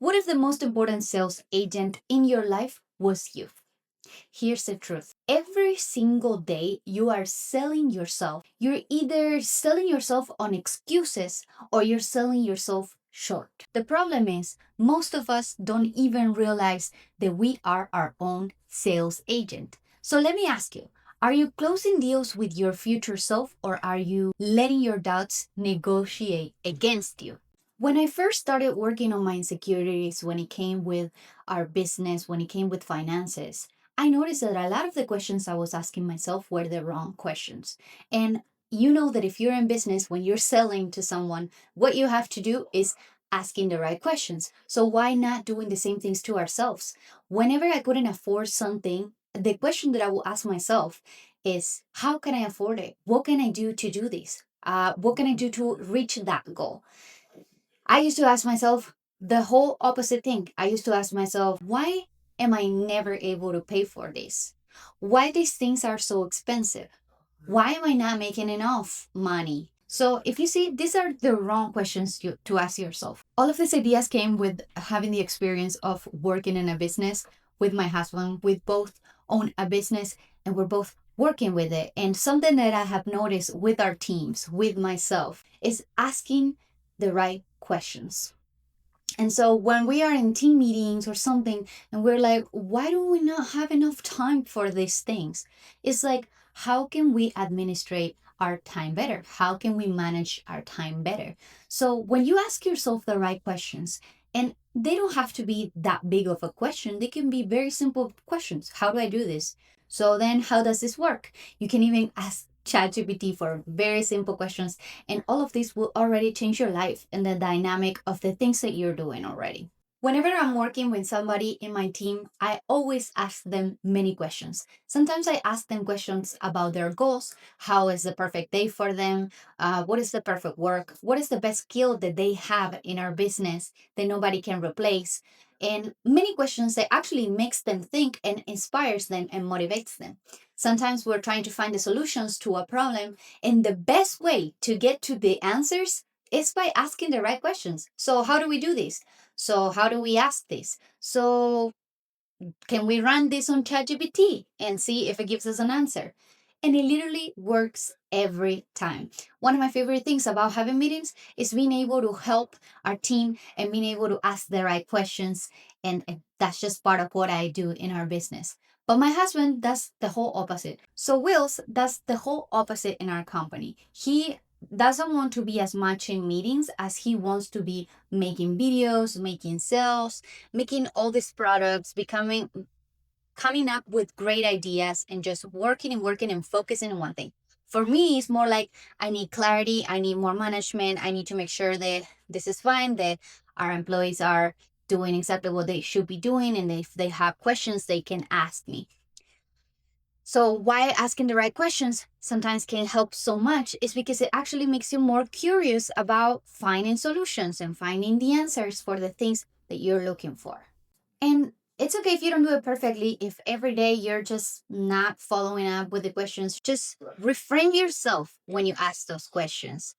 What if the most important sales agent in your life was you? Here's the truth. Every single day you are selling yourself. You're either selling yourself on excuses or you're selling yourself short. The problem is, most of us don't even realize that we are our own sales agent. So let me ask you, are you closing deals with your future self or are you letting your doubts negotiate against you? When I first started working on my insecurities, when it came with our business, when it came with finances, I noticed that a lot of the questions I was asking myself were the wrong questions. And you know that if you're in business, when you're selling to someone, what you have to do is asking the right questions. So why not doing the same things to ourselves? Whenever I couldn't afford something, the question that I will ask myself is, how can I afford it? What can I do to do this? What can I do to reach that goal? I used to ask myself the whole opposite thing. I used to ask myself, why am I never able to pay for this? Why these things are so expensive? Why am I not making enough money? So, if you see, these are the wrong questions to ask yourself. All of these ideas came with having the experience of working in a business with my husband. We both own a business and we're both working with it. And something that I have noticed with our teams, with myself, is asking the right questions. And so when we are in team meetings or something and we're like, why do we not have enough time for these things? It's like, how can we administrate our time better? How can we manage our time better? So when you ask yourself the right questions, and they don't have to be that big of a question, they can be very simple questions. How do I do this? So then how does this work? You can even ask ChatGPT for very simple questions, and all of this will already change your life and the dynamic of the things that you're doing already. Whenever I'm working with somebody in my team, I always ask them many questions. Sometimes I ask them questions about their goals. How is the perfect day for them? What is the perfect work? What is the best skill that they have in our business that nobody can replace? And many questions that actually makes them think and inspires them and motivates them. Sometimes we're trying to find the solutions to a problem, and the best way to get to the answers is by asking the right questions. So, how do we do this? So, how do we ask this? So, can we run this on ChatGPT and see if it gives us an answer? And it literally works every time. One of my favorite things about having meetings is being able to help our team and being able to ask the right questions. And that's just part of what I do in our business. But my husband does the whole opposite. So Wills does the whole opposite in our company. He doesn't want to be as much in meetings as he wants to be making videos, making sales, making all these products, becoming coming up with great ideas and just working and focusing on one thing. For me, it's more like I need clarity, I need more management, I need to make sure that this is fine, that our employees are doing exactly what they should be doing, and if they have questions, they can ask me. So, why asking the right questions sometimes can help so much is because it actually makes you more curious about finding solutions and finding the answers for the things that you're looking for. And it's okay if you don't do it perfectly, if every day you're just not following up with the questions. Just reframe yourself when you ask those questions.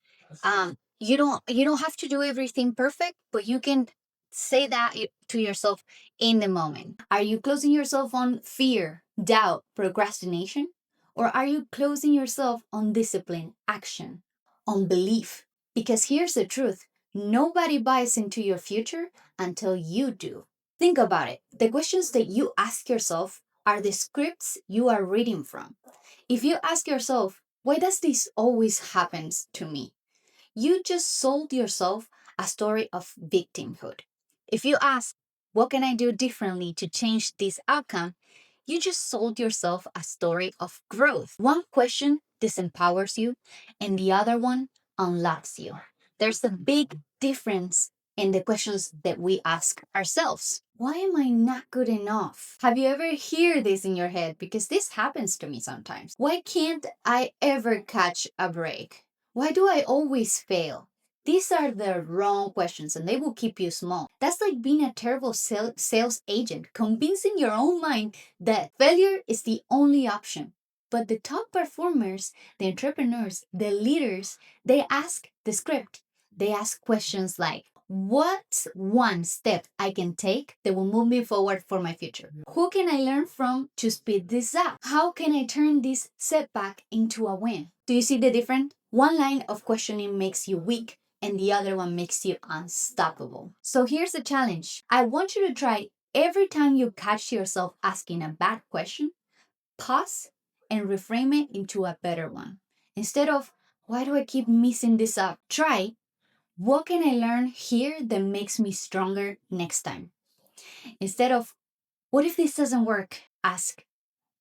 You don't have to do everything perfect, but you can say that to yourself in the moment. Are you closing yourself on fear, doubt, procrastination? Or are you closing yourself on discipline, action, on belief? Because here's the truth, nobody buys into your future until you do. Think about it. The questions that you ask yourself are the scripts you are reading from. If you ask yourself, why does this always happen to me? You just sold yourself a story of victimhood. If you ask, what can I do differently to change this outcome? You just sold yourself a story of growth. One question disempowers you, and the other one unlocks you. There's a big difference in the questions that we ask ourselves. Why am I not good enough? Have you ever heard this in your head? Because this happens to me sometimes. Why can't I ever catch a break? Why do I always fail? These are the wrong questions and they will keep you small. That's like being a terrible sales agent, convincing your own mind that failure is the only option. But the top performers, the entrepreneurs, the leaders, they ask the script. They ask questions like, What's one step I can take that will move me forward for my future? Who can I learn from to speed this up? How can I turn this setback into a win? Do you see the difference? One line of questioning makes you weak and the other one makes you unstoppable. So here's the challenge. I want you to try every time you catch yourself asking a bad question, pause and reframe it into a better one. Instead of, why do I keep messing this up? Try, what can I learn here that makes me stronger next time? Instead of, what if this doesn't work? Ask,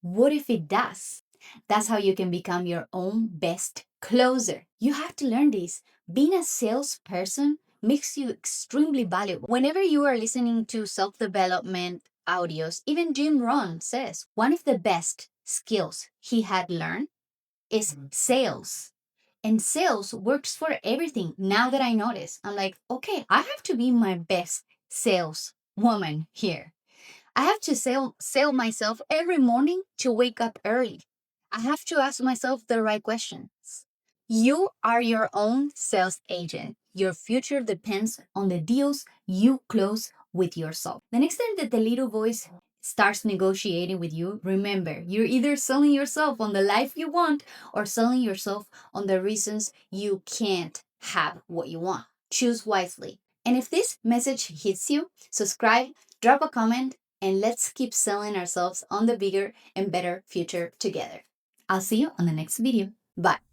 what if it does? That's how you can become your own best closer. You have to learn this. Being a salesperson makes you extremely valuable. Whenever you are listening to self development audios, even Jim Rohn says one of the best skills he had learned is sales. And sales works for everything. Now that I notice, I'm like, okay, I have to be my best sales woman here. I have to sell myself every morning to wake up early. I have to ask myself the right questions. You are your own sales agent. Your future depends on the deals you close with yourself. The next time that the little voice starts negotiating with you, remember, you're either selling yourself on the life you want or selling yourself on the reasons you can't have what you want. Choose wisely. And if this message hits you, subscribe, drop a comment, and let's keep selling ourselves on the bigger and better future together. I'll see you on the next video. Bye.